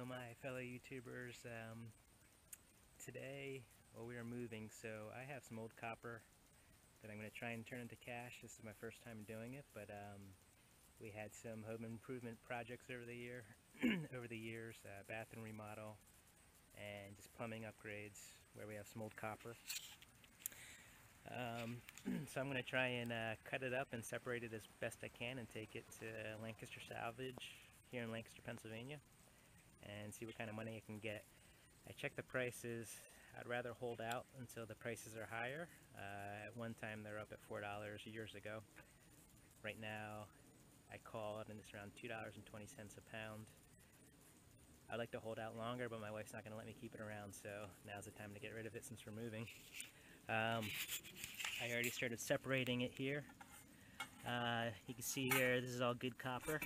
Hello my fellow YouTubers. Today, we are moving, so I have some old copper that I'm going to try and turn into cash. This is my first time doing it, but we had some home improvement projects over the years, bathroom remodel and just plumbing upgrades where we have some old copper. So I'm going to try and cut it up and separate it as best I can and take it to Lancaster Salvage here in Lancaster, Pennsylvania, and see what kind of money I can get. I checked the prices. I'd rather hold out until the prices are higher. At one time they were up at $4 years ago. Right now I called and it's around $2.20 a pound. I'd like to hold out longer, but my wife's not going to let me keep it around, so now's the time to get rid of it since we're moving. I already started separating it here. You can see here, this is all good copper.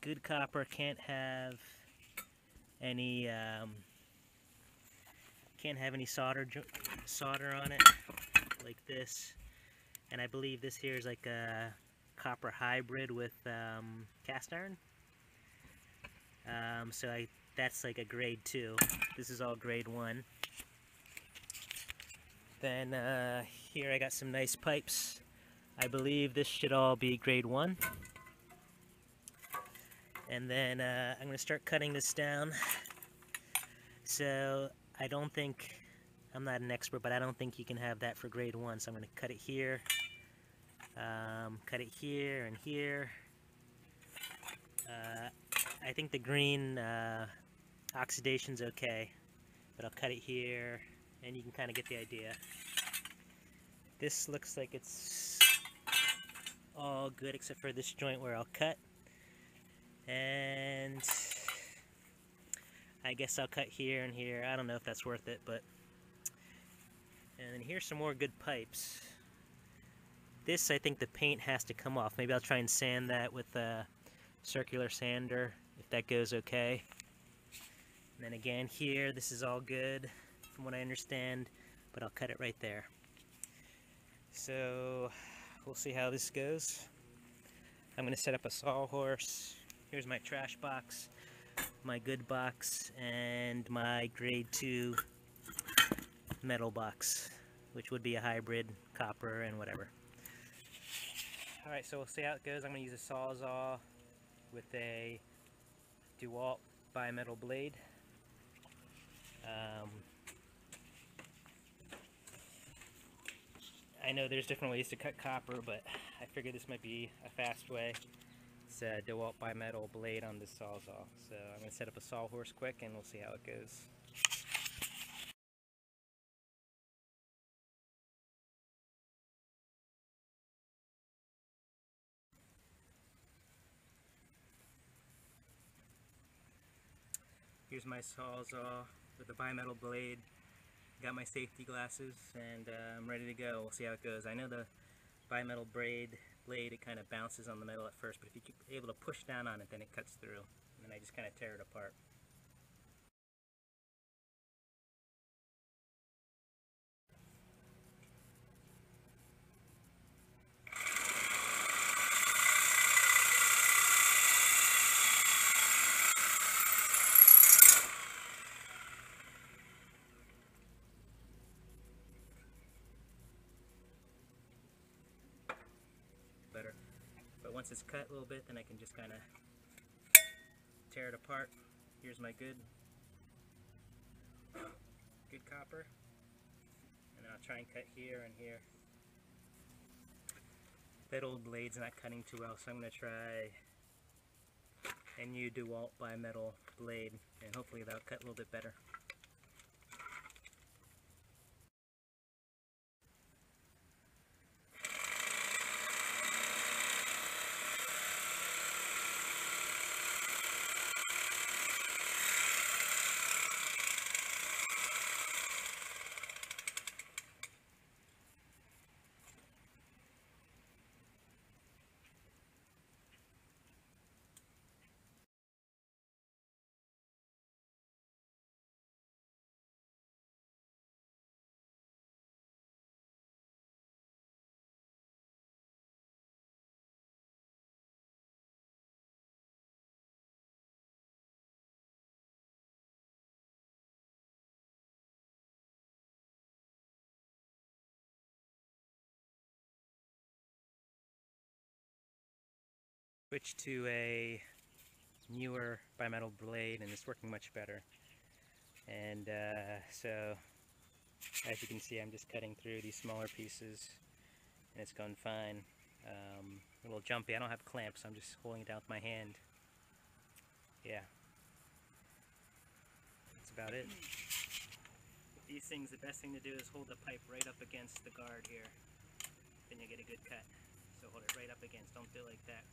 Good copper can't have any solder on it like this, and I believe this here is like a copper hybrid with cast iron. That's like a grade 2. This is all grade 1. Then here I got some nice pipes. I believe this should all be grade 1. And then I'm going to start cutting this down. So I'm not an expert, but I don't think you can have that for grade 1. So I'm going to cut it here, and here. I think the green oxidation's okay, but I'll cut it here, and you can kind of get the idea. This looks like it's all good except for this joint where I'll cut. And I guess I'll cut here and here. I don't know if that's worth it, but... And then here's some more good pipes. This, I think the paint has to come off. Maybe I'll try and sand that with a circular sander, if that goes okay. And then again here, this is all good from what I understand, but I'll cut it right there. So we'll see how this goes. I'm going to set up a sawhorse. Here's my trash box, my good box, and my grade 2 metal box, which would be a hybrid copper and whatever. Alright, so we'll see how it goes. I'm going to use a Sawzall with a DeWalt bimetal blade. I know there's different ways to cut copper, but I figured this might be a fast way. It's a DeWalt bimetal blade on this Sawzall. So I'm going to set up a sawhorse quick and we'll see how it goes. Here's my Sawzall with the bimetal blade. Got my safety glasses and I'm ready to go. We'll see how it goes. I know the bimetal blade, it kind of bounces on the metal at first, but if you're able to push down on it, then it cuts through. And then I just kind of tear it apart. Better. But once it's cut a little bit, then I can just kind of tear it apart. Here's my good copper, and I'll try and cut here and here. That old blade's not cutting too well, so I'm going to try a new DeWalt bimetal blade, and hopefully that'll cut a little bit better. Switched to a newer bimetal blade and it's working much better. And so as you can see, I'm just cutting through these smaller pieces and it's going fine. A little jumpy. I don't have clamps, so I'm just holding it down with my hand. Yeah, that's about it. With these things, the best thing to do is hold the pipe right up against the guard here. Then you get a good cut. So hold it right up against, don't do it like that.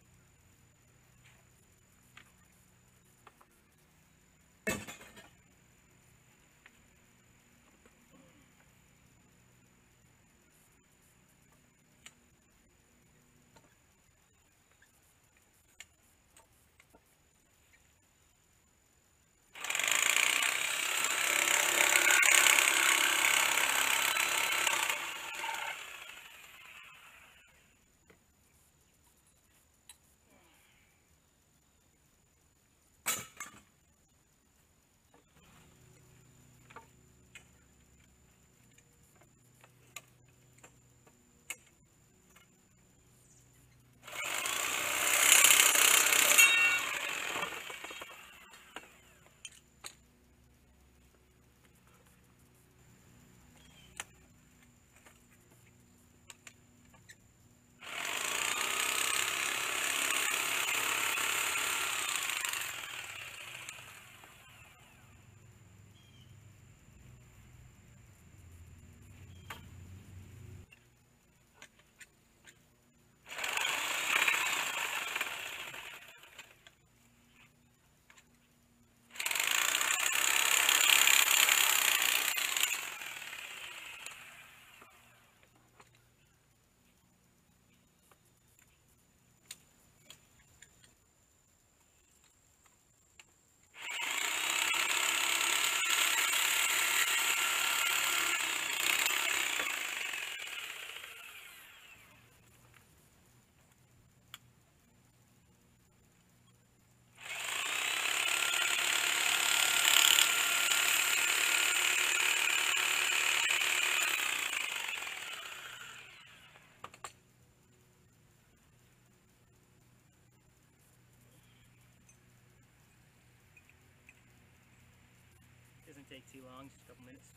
Doesn't take too long, just a couple minutes.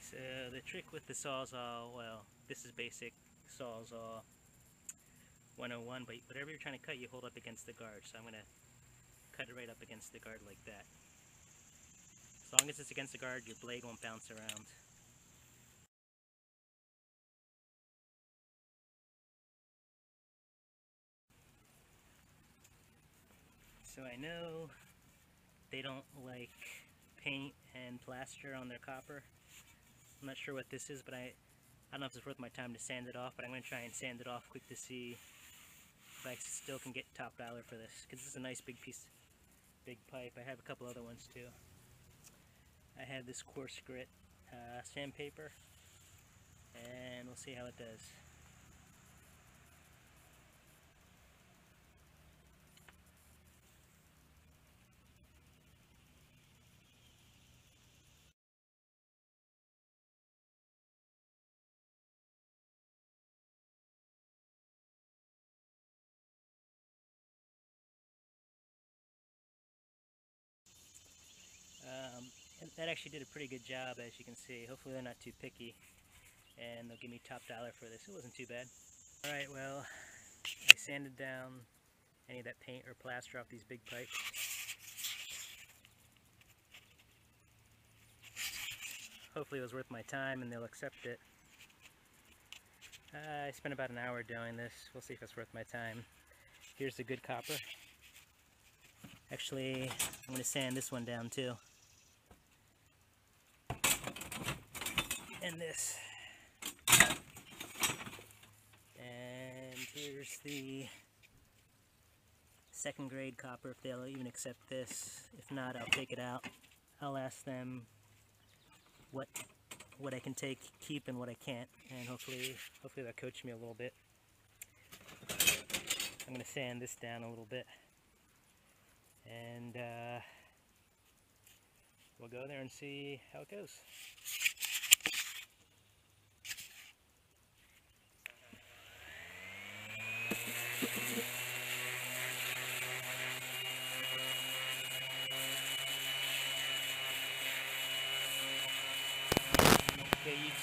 So the trick with the Sawzall, well, this is basic Sawzall 101, but whatever you're trying to cut, you hold up against the guard. So I'm going to cut it right up against the guard like that. As long as it's against the guard, your blade won't bounce around. So I know they don't like paint and plaster on their copper. I'm not sure what this is, but I don't know if it's worth my time to sand it off, but I'm going to try and sand it off quick to see if I still can get top dollar for this, because this is a nice big piece, big pipe. I have a couple other ones too. I have this coarse grit sandpaper, and we'll see how it does. That actually did a pretty good job, as you can see. Hopefully they're not too picky and they'll give me top dollar for this. It wasn't too bad. Alright, well, I sanded down any of that paint or plaster off these big pipes. Hopefully it was worth my time and they'll accept it. I spent about an hour doing this. We'll see if it's worth my time. Here's the good copper. Actually, I'm going to sand this one down too. And this. And here's the second grade copper, if they'll even accept this. If not, I'll take it out. I'll ask them what I can keep and what I can't, and hopefully they'll coach me a little bit. I'm going to sand this down a little bit, and we'll go there and see how it goes.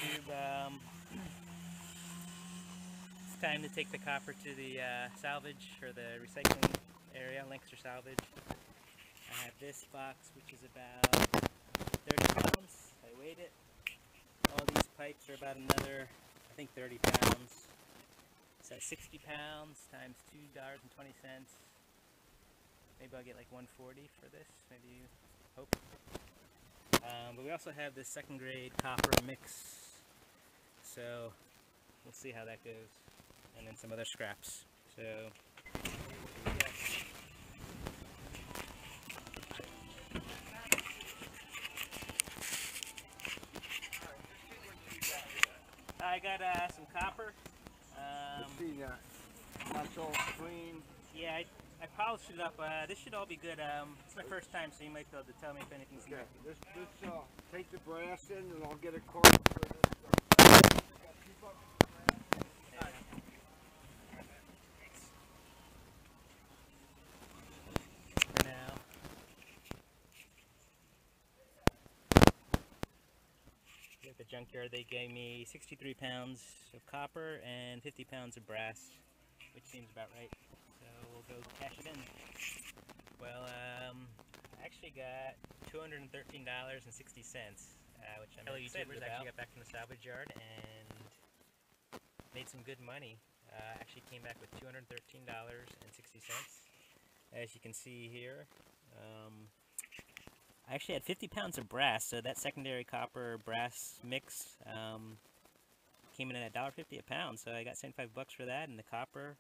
YouTube. It's time to take the copper to the salvage or the recycling area, Lancaster Salvage. I have this box, which is about 30 pounds. I weighed it. All these pipes are about another, I think, 30 pounds. So 60 pounds times $2.20. Maybe I'll get like 140 for this. Maybe, hope. But we also have this second grade copper mix. So we'll see how that goes. And then some other scraps. So I got some copper. See that. That's all clean. Yeah, I polished it up. This should all be good. It's my first time, so you might be able to tell me if anything's Okay. good. Take the brass in, and I'll get a card for this stuff. For now. Here at the junkyard, they gave me 63 pounds of copper and 50 pounds of brass, which seems about right. So we'll go cash it in. Well, I actually got $213.60, which I'm excited about. Actually got back from the salvage yard and made some good money. Actually came back with $213.60. As you can see here, I actually had 50 pounds of brass, so that secondary copper brass mix came in at $1.50 a pound, so I got 75 bucks for that. And the copper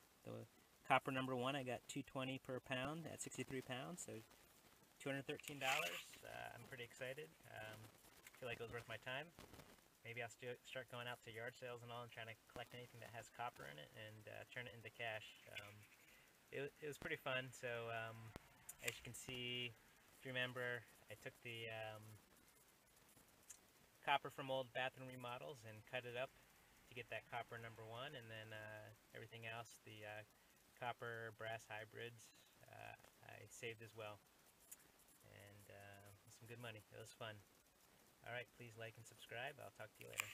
number one, I got $2.20 per pound at 63 pounds, so $213. I'm pretty excited. Feel like it was worth my time. Maybe I'll start going out to yard sales and all and trying to collect anything that has copper in it and turn it into cash. It was pretty fun. So as you can see, if you remember, I took the copper from old bathroom remodels and cut it up to get that copper number one, and then everything else, the copper brass hybrids, I saved as well, and some good money. It was fun. Alright, please like and subscribe. I'll talk to you later.